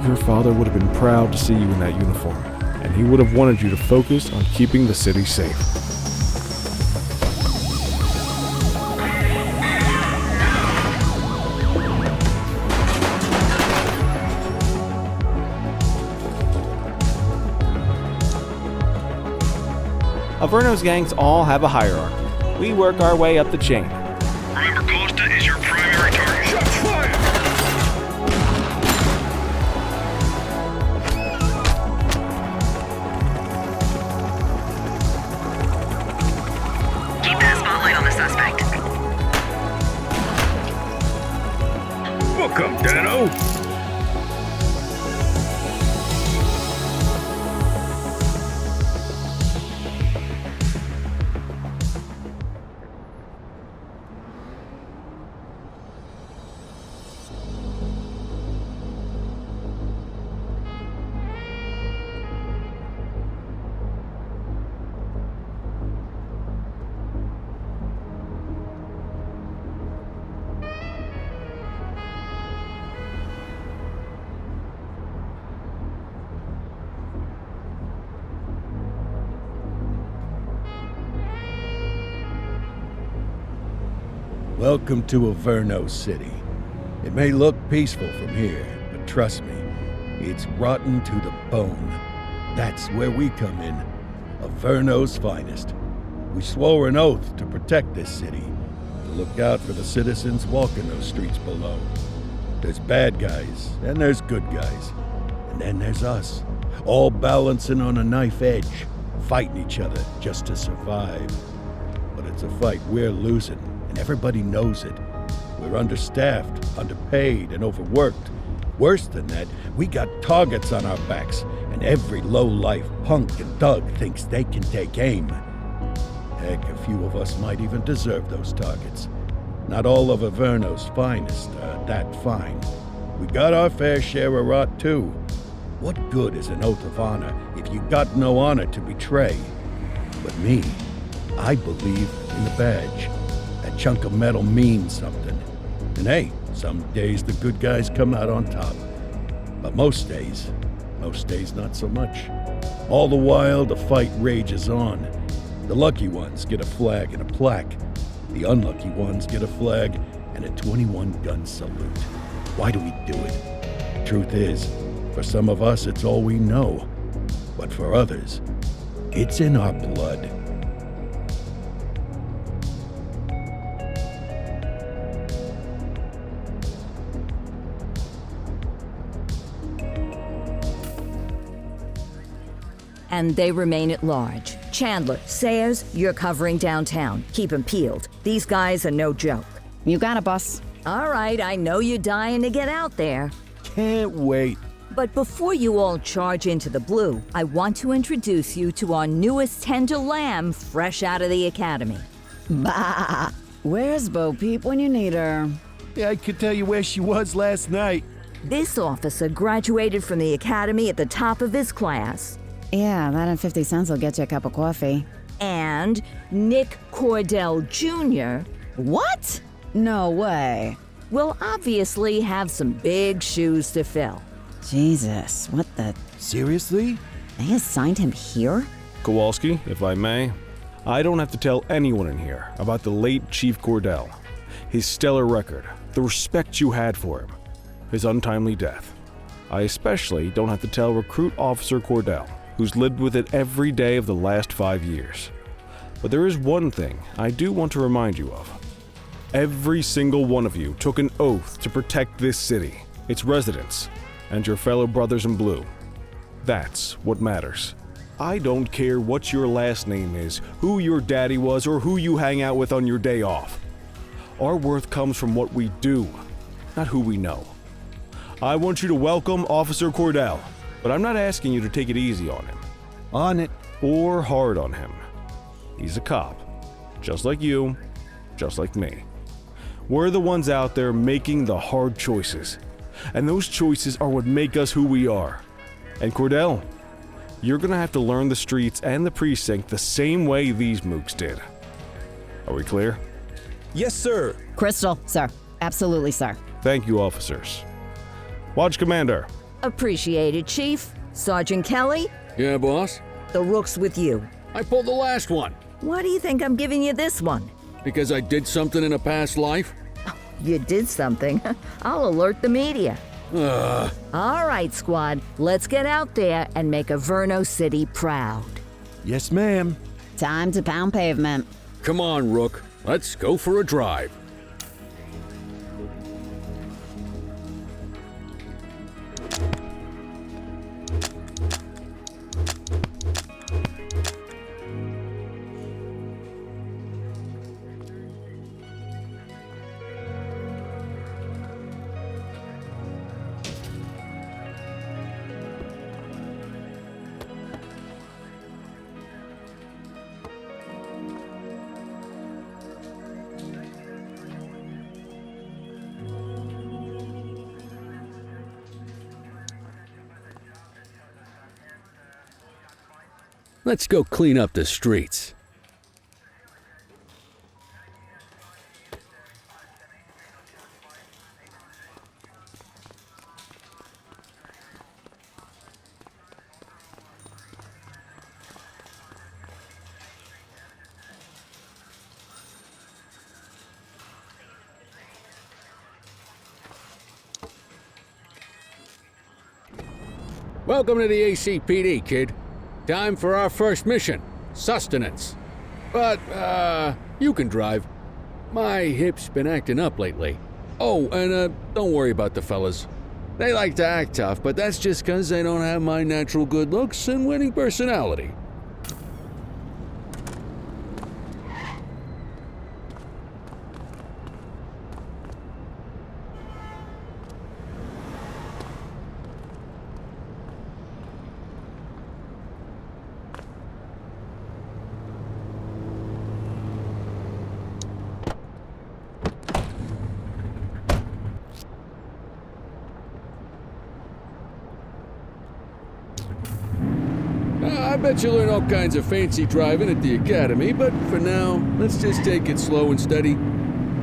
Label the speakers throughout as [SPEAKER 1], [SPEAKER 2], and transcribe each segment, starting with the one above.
[SPEAKER 1] Your father would have been proud to see you in that uniform, and he would have wanted you to focus on keeping the city safe.
[SPEAKER 2] Averno's gangs all have a hierarchy. We work our way up the chain.
[SPEAKER 3] Remember, Costa is your primary target. Shots fired!
[SPEAKER 4] Keep that spotlight on the suspect.
[SPEAKER 3] Welcome, Dano.
[SPEAKER 5] Welcome to Averno City. It may look peaceful from here, but trust me, it's rotten to the bone. That's where we come in. Averno's finest. We swore an oath to protect this city, to look out for the citizens walking those streets below. There's bad guys, and there's good guys. And then there's us, all balancing on a knife edge, fighting each other just to survive. But it's a fight we're losing. And everybody knows it. We're understaffed, underpaid, and overworked. Worse than that, we got targets on our backs, and every low-life punk and thug thinks they can take aim. Heck, a few of us might even deserve those targets. Not all of Averno's finest are that fine. We got our fair share of rot, too. What good is an oath of honor if you got no honor to betray? But me, I believe in the badge. That chunk of metal means something. And hey, some days the good guys come out on top. But most days not so much. All the while, the fight rages on. The lucky ones get a flag and a plaque. The unlucky ones get a flag and a 21-gun salute. Why do we do it? Truth is, for some of us, it's all we know. But for others, it's in our blood.
[SPEAKER 6] And they remain at large. Chandler, Sayers, you're covering downtown. Keep 'em peeled. These guys are no joke.
[SPEAKER 7] You got it, boss.
[SPEAKER 6] All right, I know you're dying to get out there.
[SPEAKER 5] Can't wait.
[SPEAKER 6] But before you all charge into the blue, I want to introduce you to our newest tender lamb fresh out of the academy.
[SPEAKER 7] Bah! Where's Bo Peep when you need her?
[SPEAKER 5] Yeah, I could tell you where she was last night.
[SPEAKER 6] This officer graduated from the academy at the top of his class.
[SPEAKER 7] Yeah, that and 50 cents will get you a cup of coffee.
[SPEAKER 6] And Nick Cordell Jr.
[SPEAKER 7] What? No way.
[SPEAKER 6] will obviously have some big shoes to fill.
[SPEAKER 7] Jesus, what the...
[SPEAKER 5] Seriously?
[SPEAKER 7] They assigned him here?
[SPEAKER 1] Kowalski, if I may, I don't have to tell anyone in here about the late Chief Cordell, his stellar record, the respect you had for him, his untimely death. I especially don't have to tell Recruit Officer Cordell, who's lived with it every day of the last 5 years. But there is one thing I do want to remind you of. Every single one of you took an oath to protect this city, its residents, and your fellow brothers in blue. That's what matters. I don't care what your last name is, who your daddy was, or who you hang out with on your day off. Our worth comes from what we do, not who we know. I want you to welcome Officer Cordell, but I'm not asking you to take it easy on him.
[SPEAKER 5] On it.
[SPEAKER 1] Or hard on him. He's a cop, just like you, just like me. We're the ones out there making the hard choices, and those choices are what make us who we are. And Cordell, you're gonna have to learn the streets and the precinct the same way these mooks did. Are we clear?
[SPEAKER 2] Yes, sir.
[SPEAKER 7] Crystal, sir. Absolutely, sir.
[SPEAKER 1] Thank you, officers. Watch Commander,
[SPEAKER 6] Appreciated, Chief. Sergeant Kelly,
[SPEAKER 4] Yeah, boss?
[SPEAKER 6] the rook's with you.
[SPEAKER 4] I pulled the last one.
[SPEAKER 6] Why do you think I'm giving you this one?
[SPEAKER 4] Because I did something in a past life?
[SPEAKER 6] You did something. I'll alert the media. All right, squad. Let's get out there and make Averno City proud.
[SPEAKER 5] Yes, ma'am.
[SPEAKER 7] Time to pound pavement.
[SPEAKER 4] Come on, Rook. Let's go for a drive. Let's go clean up the streets. Welcome to the ACPD, kid. Time for our first mission, sustenance. But, you can drive. My hip's been acting up lately. Oh, and, don't worry about the fellas. They like to act tough, but that's just 'cause they don't have my natural good looks and winning personality. I bet you learn all kinds of fancy driving at the academy, but for now, let's just take it slow and steady.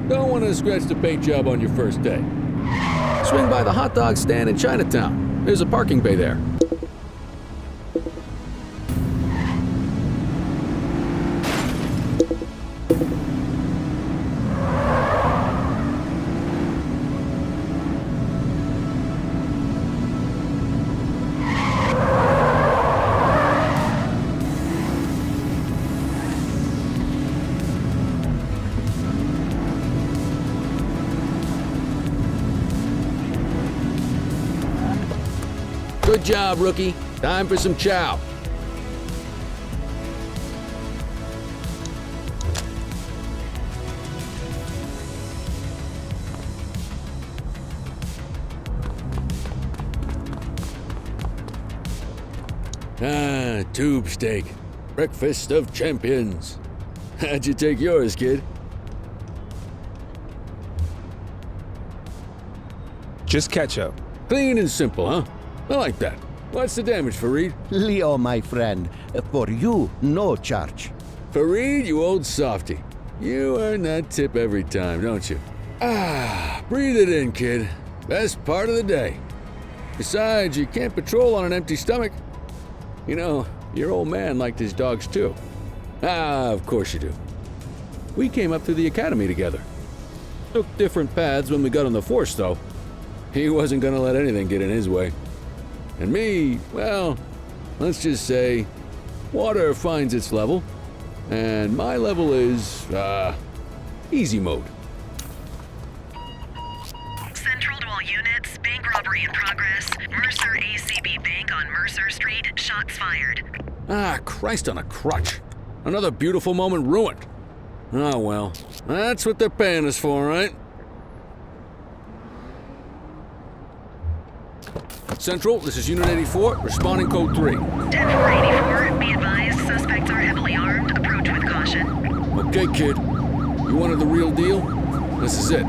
[SPEAKER 4] Don't want to scratch the paint job on your first day. Swing by the hot dog stand in Chinatown. There's a parking bay there. Good job, rookie. Time for some chow. Ah, tube steak. Breakfast of champions. How'd you take yours, kid?
[SPEAKER 2] Just ketchup.
[SPEAKER 4] Clean and simple, huh? I like that. What's the damage, Fareed?
[SPEAKER 8] Leo, my friend, for you, no charge.
[SPEAKER 4] Fareed, you old softy. You earn that tip every time, don't you? Ah, breathe it in, kid. Best part of the day. Besides, you can't patrol on an empty stomach. You know, your old man liked his dogs too. Ah, of course you do. We came up through the academy together. Took different paths when we got on the force, though. He wasn't gonna let anything get in his way. And me, well, let's just say, water finds its level, and my level is, easy mode.
[SPEAKER 9] Central to all units, bank robbery in progress. Mercer ACB Bank on Mercer Street, shots fired.
[SPEAKER 4] Ah, Christ on a crutch. Another beautiful moment ruined. Oh well, that's what they're paying us for, right? Central, this is Unit 84, responding code 3.
[SPEAKER 9] 10-484, be advised, suspects are heavily armed. Approach with caution.
[SPEAKER 4] Okay, kid. You wanted the real deal? This is it.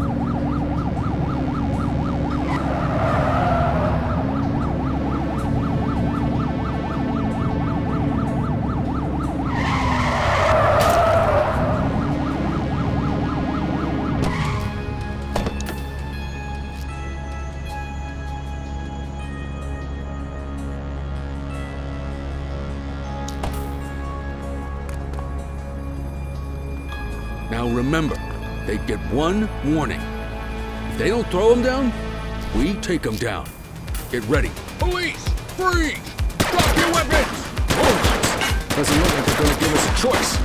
[SPEAKER 4] Now remember, they get one warning. If they don't throw them down, we take them down. Get ready. Police! Freeze! Drop your weapons! Oh, doesn't look like they're gonna give us a choice.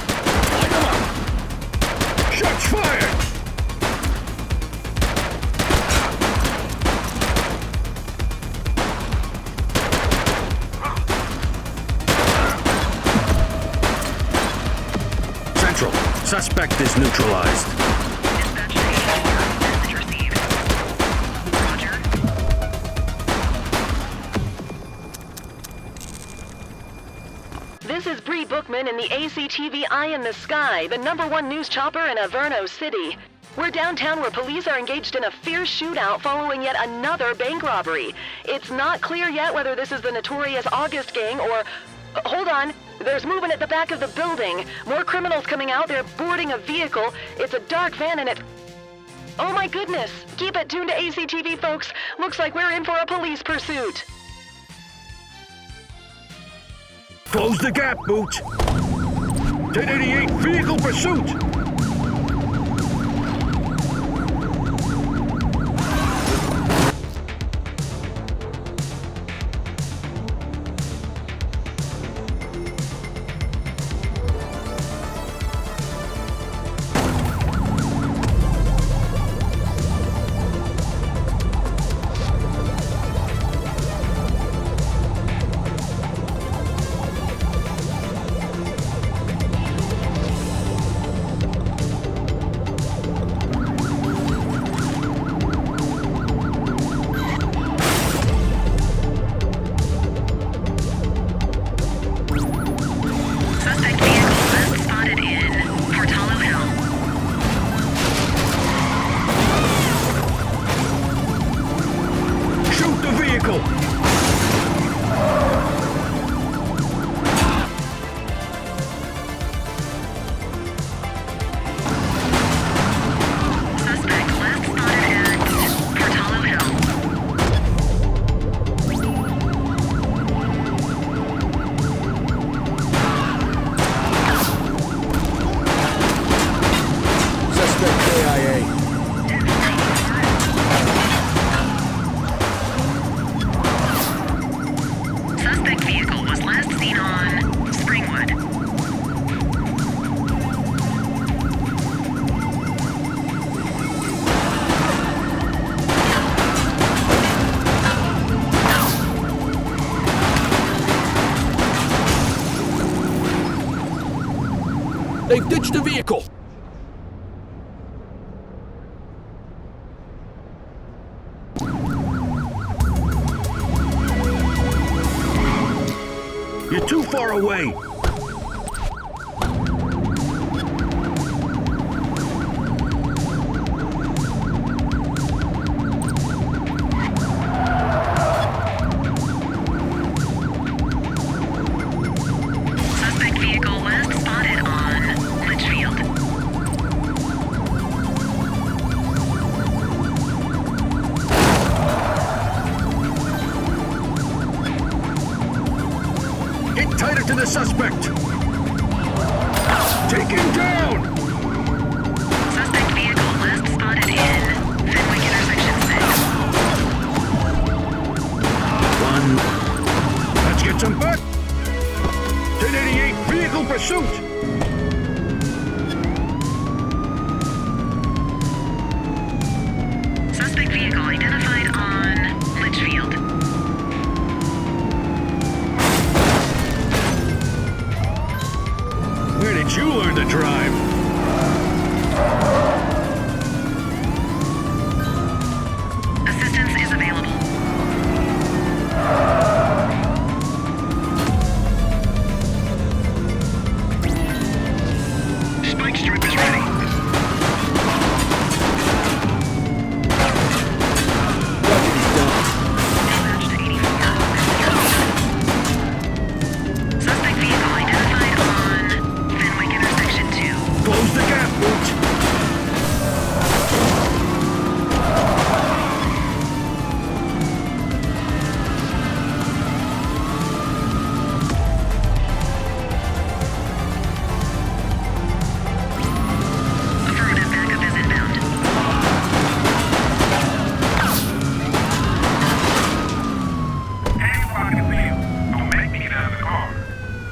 [SPEAKER 4] Light them up! Shots fired! Central, suspect is neutralized.
[SPEAKER 9] Dispatch to 84. Message received. Roger. This is Bree Bookman in the ACTV Eye in the Sky, the #1 news chopper in Averno City. We're downtown where police are engaged in a fierce shootout following yet another bank robbery. It's not clear yet whether this is the notorious August gang or... hold on. There's movement at the back of the building. More criminals coming out. They're boarding a vehicle. It's a dark van and it... oh my goodness! Keep it tuned to ACTV, folks. Looks like we're in for a police pursuit.
[SPEAKER 3] Close the gap, Boots. 1088 vehicle pursuit.
[SPEAKER 4] They've ditched the vehicle!
[SPEAKER 3] You're too far away.
[SPEAKER 9] Suspect vehicle last spotted on Litchfield.
[SPEAKER 3] Get tighter to the suspect. Take him down.
[SPEAKER 9] Suspect vehicle last spotted in Fenwick intersection 6.
[SPEAKER 3] Let's get some back. 1088 vehicle pursuit.
[SPEAKER 9] Suspect vehicle identified on Litchfield.
[SPEAKER 3] Where did you learn to drive?
[SPEAKER 9] Assistance is available.
[SPEAKER 3] Spike strip is ready.
[SPEAKER 9] Dispatch to 84. Suspect vehicle identified on Fenwick intersection 2.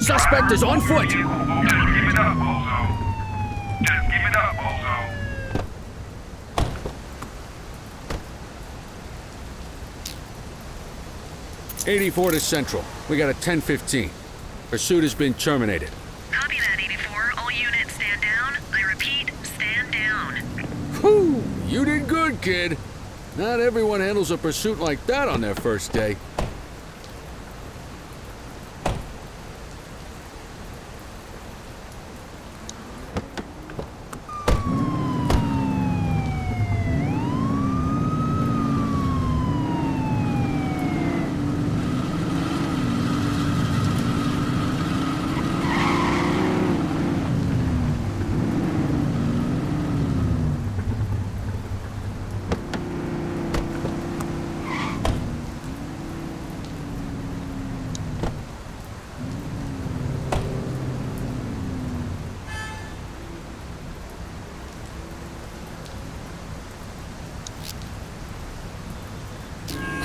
[SPEAKER 4] Suspect is on foot!
[SPEAKER 3] Just give it up, bozo. Just give it up, bozo.
[SPEAKER 4] 84 to Central. We got a 10:15. Pursuit has been terminated.
[SPEAKER 9] Copy that, 84. All units stand down. I repeat, stand down.
[SPEAKER 4] Whew! You did good, kid. Not everyone handles a pursuit like that on their first day.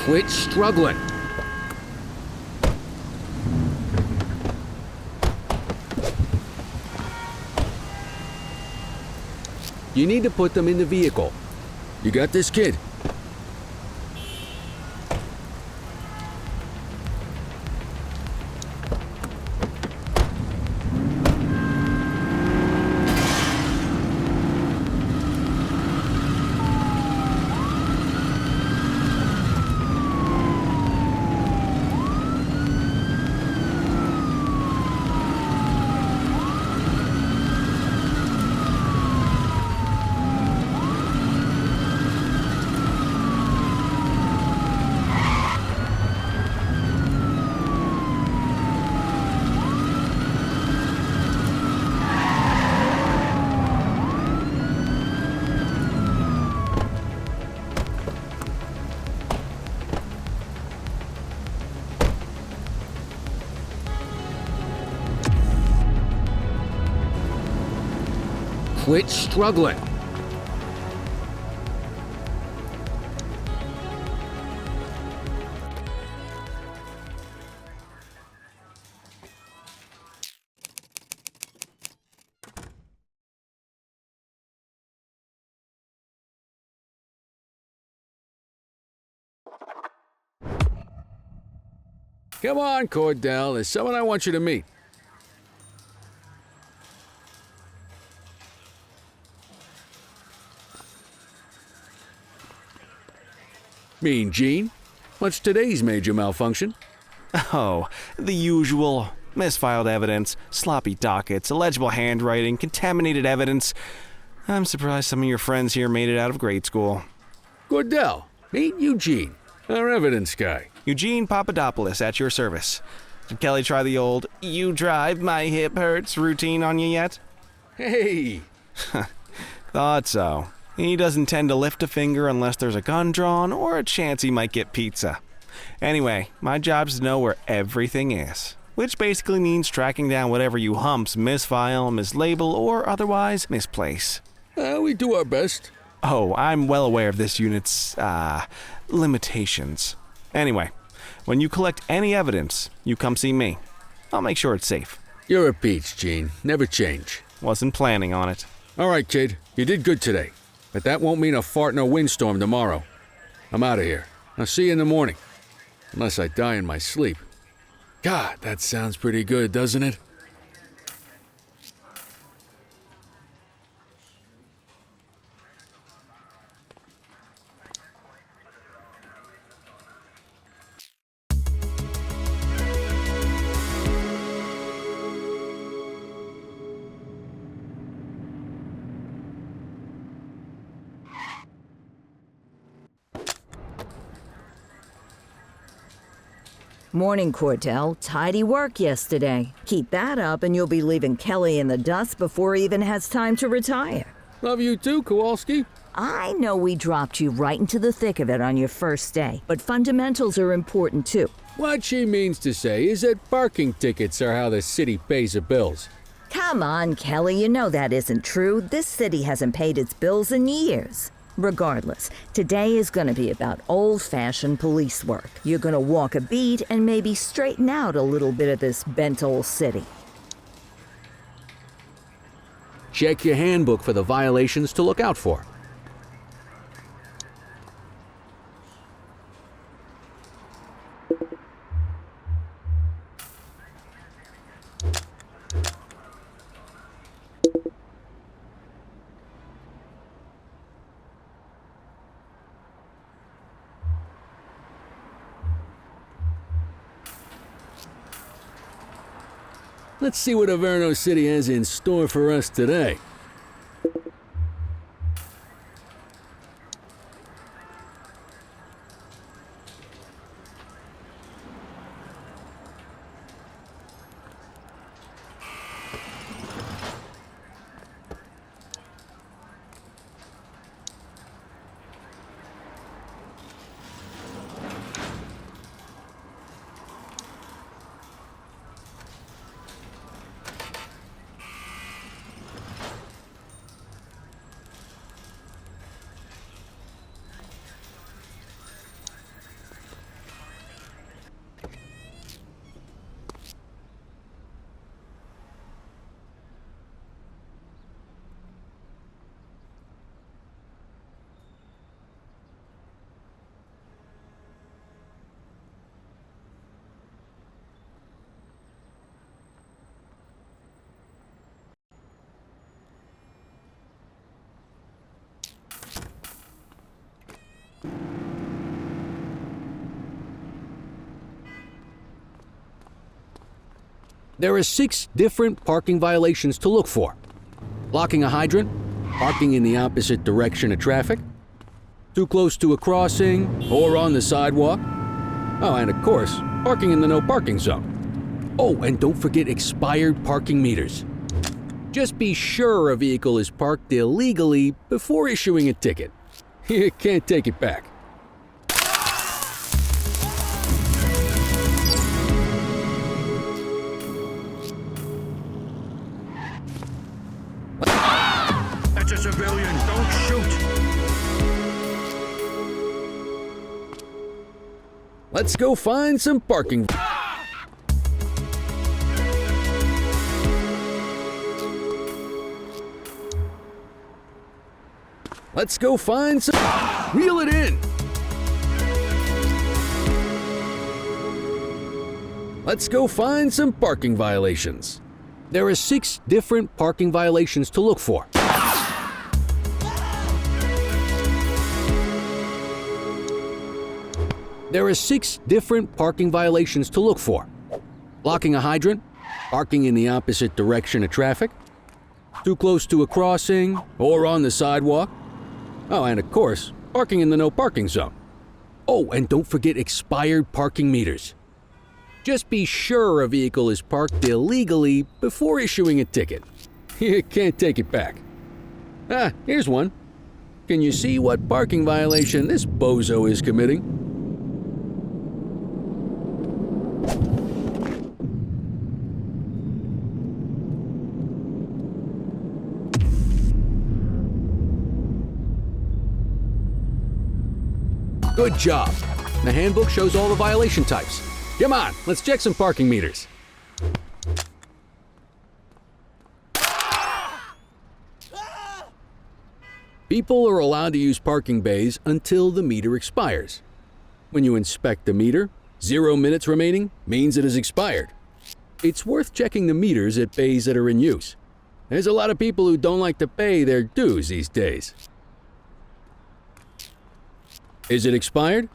[SPEAKER 4] Quit struggling. You need to put them in the vehicle. You got this, kid? Quit struggling. Come on, Cordell. There's someone I want you to meet. Mean Gene? What's today's major malfunction?
[SPEAKER 2] Oh, the usual. Misfiled evidence, sloppy dockets, illegible handwriting, contaminated evidence. I'm surprised some of your friends here made it out of grade school.
[SPEAKER 4] Cordell, meet Eugene, our evidence guy.
[SPEAKER 2] Eugene Papadopoulos at your service. Did Kelly try the old, "you drive, my hip hurts" routine on you yet?
[SPEAKER 4] Hey!
[SPEAKER 2] Thought so. He doesn't tend to lift a finger unless there's a gun drawn or a chance he might get pizza. Anyway, my job's to know where everything is, which basically means tracking down whatever you humps misfile, mislabel, or otherwise misplace.
[SPEAKER 4] We do our best.
[SPEAKER 2] Oh, I'm well aware of this unit's, limitations. Anyway, when you collect any evidence, you come see me. I'll make sure it's safe.
[SPEAKER 4] You're a peach, Gene. Never change.
[SPEAKER 2] Wasn't planning on it.
[SPEAKER 4] All right, kid. You did good today. But that won't mean a fart in a windstorm tomorrow. I'm out of here. I'll see you in the morning. Unless I die in my sleep. God, that sounds pretty good, doesn't it?
[SPEAKER 6] Morning, Cordell. Tidy work yesterday. Keep that up and you'll be leaving Kelly in the dust before he even has time to retire.
[SPEAKER 4] Love you too, Kowalski.
[SPEAKER 6] I know we dropped you right into the thick of it on your first day, but fundamentals are important too.
[SPEAKER 4] What she means to say is that parking tickets are how the city pays the bills.
[SPEAKER 6] Come on, Kelly, you know that isn't true. This city hasn't paid its bills in years. Regardless, today is gonna be about old-fashioned police work. You're gonna walk a beat and maybe straighten out a little bit of this bent old city.
[SPEAKER 10] Check your handbook for the violations to look out for.
[SPEAKER 4] Let's see what Averno City has in store for us today.
[SPEAKER 10] There are 6 different parking violations to look for. Blocking a hydrant, parking in the opposite direction of traffic, too close to a crossing or on the sidewalk. Oh, and of course, parking in the no parking zone. Oh, and don't forget expired parking meters. Just be sure a vehicle is parked illegally before issuing a ticket. You can't take it back.
[SPEAKER 5] That's a civilian. Don't shoot.
[SPEAKER 10] Let's go find some parking. Let's go find some. Reel it in. Let's go find some parking violations. There are 6 different parking violations to look for. There are 6 different parking violations to look for. Blocking a hydrant, parking in the opposite direction of traffic, too close to a crossing or on the sidewalk. Oh, and of course, parking in the no parking zone. Oh, and don't forget expired parking meters. Just be sure a vehicle is parked illegally before issuing a ticket. You can't take it back. Ah, here's one. Can you see what parking violation this bozo is committing? Good job. The handbook shows all the violation types. Come on, let's check some parking meters. People are allowed to use parking bays until the meter expires. When you inspect the meter, 0 minutes remaining means it has expired. It's worth checking the meters at bays that are in use. There's a lot of people who don't like to pay their dues these days. Is it expired?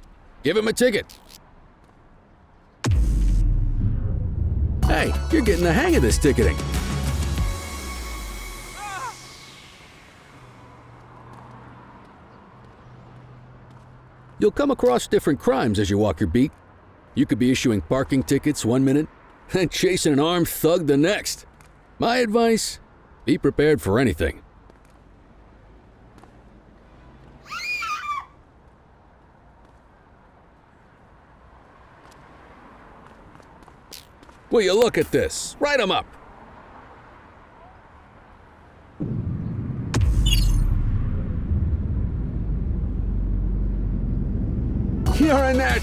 [SPEAKER 10] Give him a ticket. Hey, you're getting the hang of this ticketing. You'll come across different crimes as you walk your beat. You could be issuing parking tickets 1 minute and chasing an armed thug the next. My advice, be prepared for anything. Will you look at this? Write 'em up.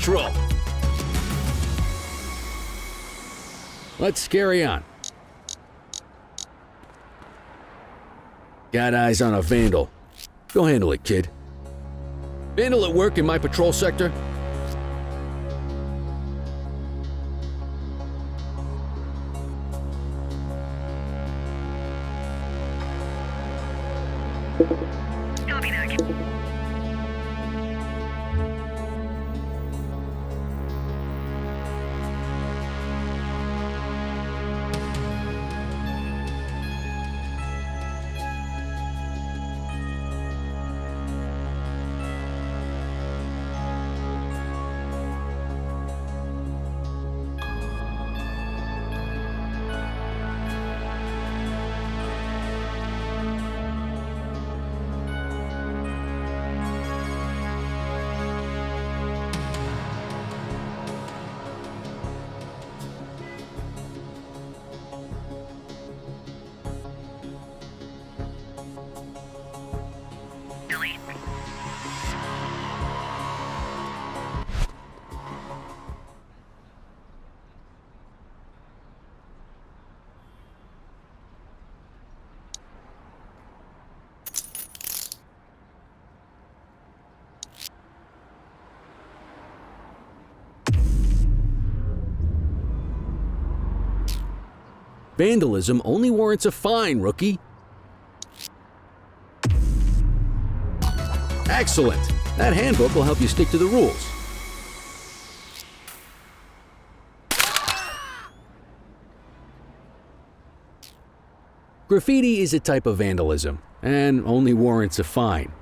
[SPEAKER 10] patrol. Let's carry on. Got eyes on a vandal. Go handle it, kid. Vandal at work in my patrol sector? Vandalism only warrants a fine, rookie. Excellent. That handbook will help you stick to the rules. Graffiti is a type of vandalism and only warrants a fine.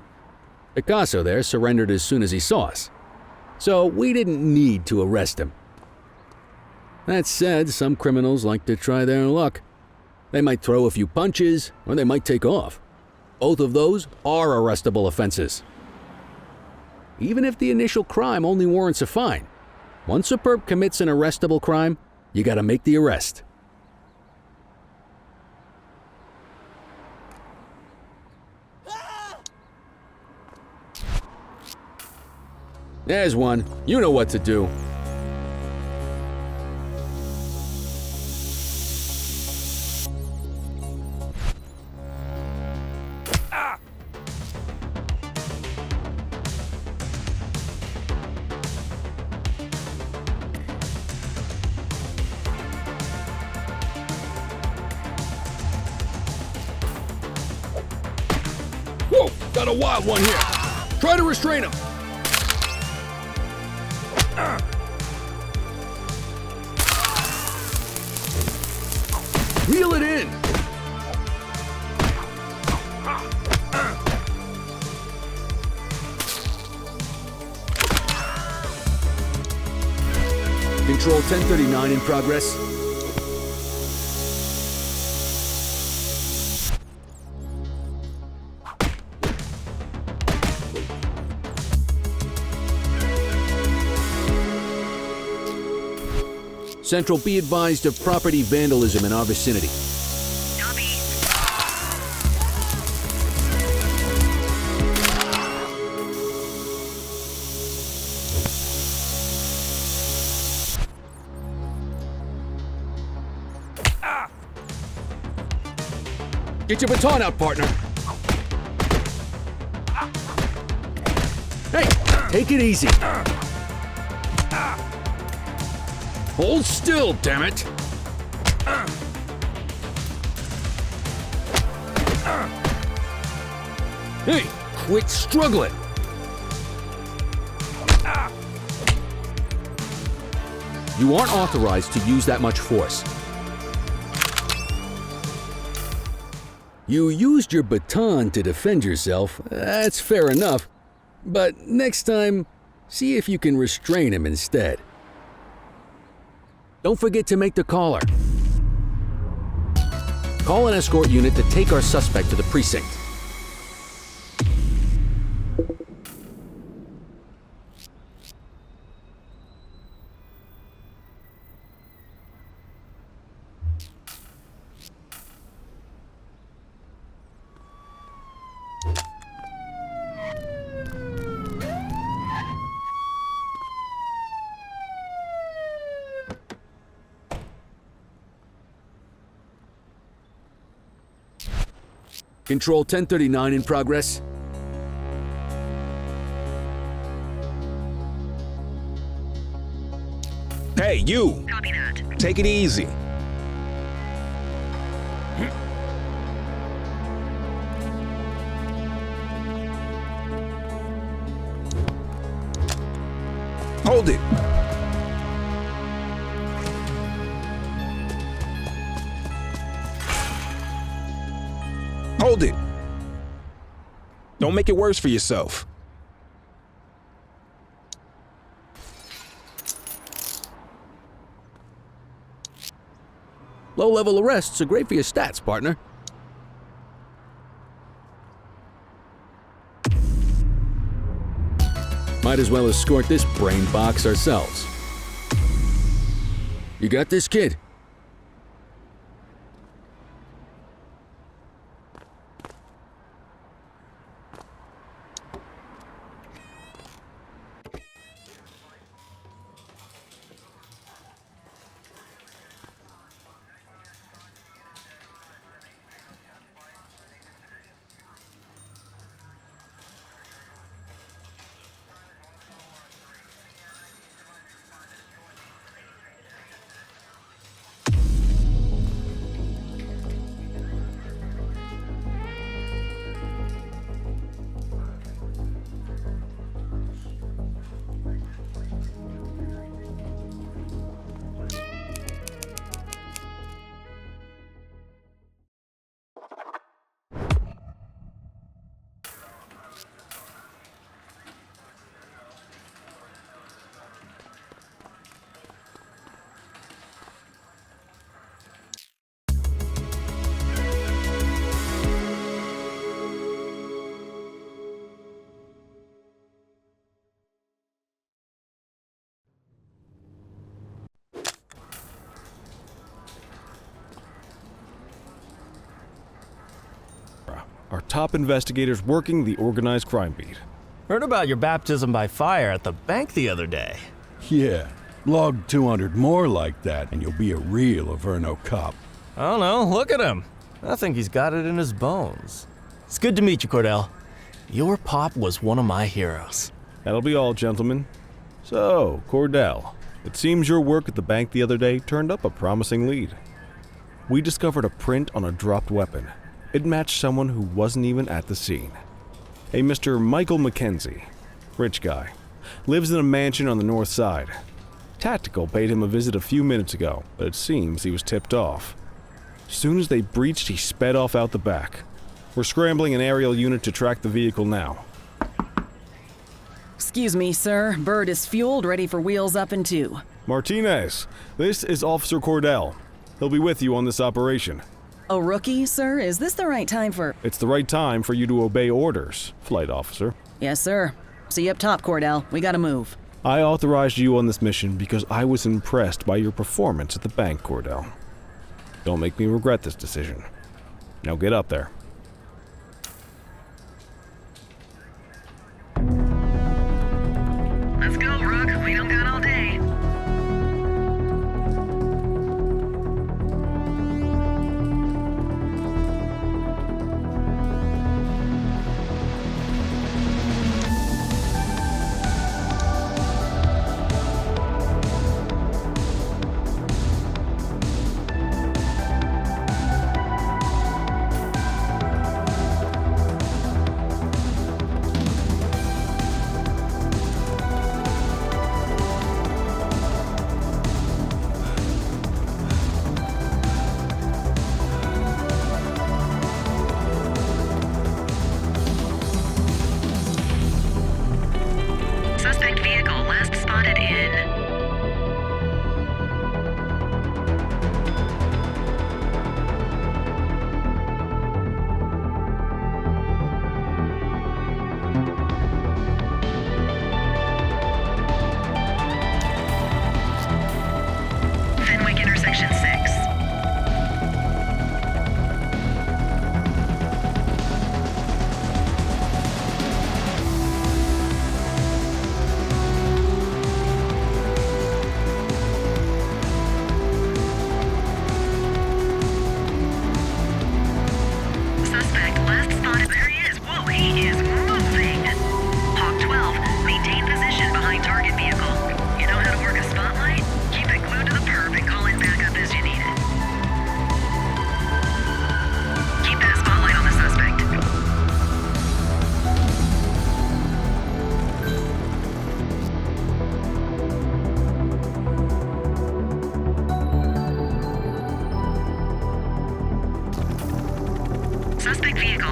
[SPEAKER 10] Picasso there surrendered as soon as he saw us, so we didn't need to arrest him. That said, some criminals like to try their luck. They might throw a few punches, or they might take off. Both of those are arrestable offenses. Even if the initial crime only warrants a fine, once a perp commits an arrestable crime, you gotta make the arrest. There's one. You know what to do. Whoa! Got a wild one here. Try to restrain him. Reel it in! Control 1039 in progress. Central, be advised of property vandalism in our vicinity. Get your baton out, partner. Hey, take it easy. Hold still, damn it! Hey, quit struggling! You aren't authorized to use that much force. You used your baton to defend yourself, that's fair enough. But next time, see if you can restrain him instead. Don't forget to make the caller. Call an escort unit to take our suspect to the precinct. Control 1039 in progress.
[SPEAKER 11] Hey, you!
[SPEAKER 9] Copy that.
[SPEAKER 11] Take it easy. Hold it! Hold it! Don't make it worse for yourself.
[SPEAKER 10] Low-level arrests are great for your stats, partner. Might as well escort this brain box ourselves. You got this, kid?
[SPEAKER 1] Our top investigators working the organized crime beat.
[SPEAKER 12] Heard about your baptism by fire at the bank the other day.
[SPEAKER 5] Yeah, log 200 more like that, and you'll be a real Averno cop.
[SPEAKER 12] I don't know, look at him. I think he's got it in his bones. It's good to meet you, Cordell. Your pop was one of my heroes.
[SPEAKER 1] That'll be all, gentlemen. So, Cordell, it seems your work at the bank the other day turned up a promising lead. We discovered a print on a dropped weapon. It matched someone who wasn't even at the scene. A Mr. Michael McKenzie, rich guy, lives in a mansion on the north side. Tactical paid him a visit a few minutes ago, but it seems he was tipped off. Soon as they breached, he sped off out the back. We're scrambling an aerial unit to track the vehicle now.
[SPEAKER 7] Excuse me, sir. Bird is fueled, ready for wheels up in 2.
[SPEAKER 1] Martinez, this is Officer Cordell. He'll be with you on this operation.
[SPEAKER 7] A rookie, sir? Is this the right time for...
[SPEAKER 1] It's the right time for you to obey orders, flight officer.
[SPEAKER 7] Yes, sir. See you up top, Cordell. We gotta move.
[SPEAKER 1] I authorized you on this mission because I was impressed by your performance at the bank, Cordell. Don't make me regret this decision. Now get up there.
[SPEAKER 9] Let's go, Rook. We don't got all day.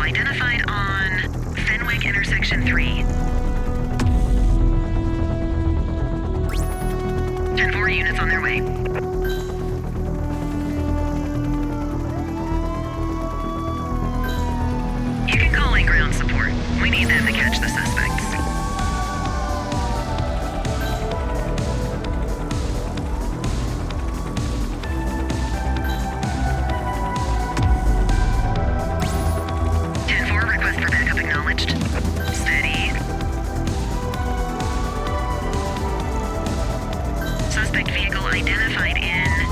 [SPEAKER 9] identified on Fenwick intersection 3. 10-4 units on their way. You can call in ground support. We need them to catch the suspects. Request for backup acknowledged. Steady. Suspect vehicle identified in